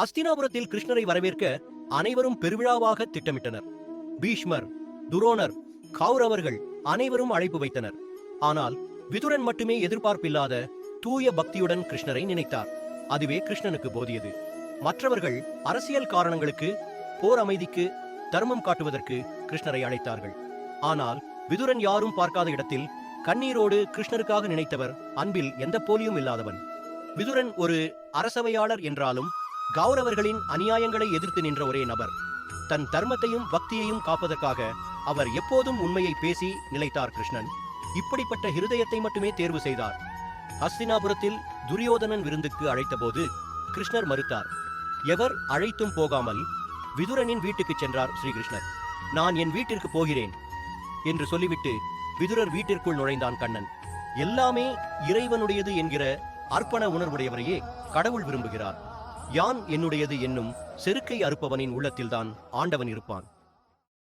அஸ்தினாபுரத்தில் கிருஷ்ணரை வரவேற்க அனைவரும் பெருவிழாவாக திட்டமிட்டனர். பீஷ்மர், துரோணர், கௌரவர்கள் அனைவரும் அழைப்பு வைத்தனர். ஆனால் விதுரன் மட்டுமே எதிர்பார்ப்பில்லாத தூய பக்தியுடன் கிருஷ்ணரை நினைத்தார். அதுவே கிருஷ்ணனுக்கு போதியது. மற்றவர்கள் அரசியல் காரணங்களுக்கு, போர் அமைதிக்கு, தர்மம் காட்டுவதற்கு கிருஷ்ணரை அழைத்தார்கள். ஆனால் விதுரன் யாரும் பார்க்காத இடத்தில் கண்ணீரோடு கிருஷ்ணருக்காக நினைத்தவர் அன்பில் எந்த போலியும் இல்லாதவன். விதுரன் ஒரு அரசவையாளர் என்றாலும் கௌரவர்களின் அநியாயங்களை எதிர்த்து நின்ற ஒரே நபர். தன் தர்மத்தையும் பக்தியையும் காப்பதற்காக அவர் எப்போதும் உண்மையை பேசி நிலைத்தார். கிருஷ்ணன் இப்படிப்பட்ட ஹிருதயத்தை மட்டுமே தேர்வு செய்தார். ஹஸ்தினாபுரத்தில் துரியோதனன் விருந்துக்கு அழைத்தபோது கிருஷ்ணர் மறுத்தார். எவர் அழைத்தும் போகாமல் விதுரனின் வீட்டுக்கு சென்றார் ஸ்ரீகிருஷ்ணர். நான் என் வீட்டிற்கு போகிறேன் என்று சொல்லிவிட்டு விதுரர் வீட்டிற்குள் நுழைந்தான் கண்ணன். எல்லாமே இறைவனுடையது என்கிற அர்ப்பண உணர்வுடையவரையே கடவுள் விரும்புகிறார். யான் என்னுடையது என்னும் செருக்கை அறுப்பவனின் உள்ளத்தில்தான் ஆண்டவன் இருப்பான்.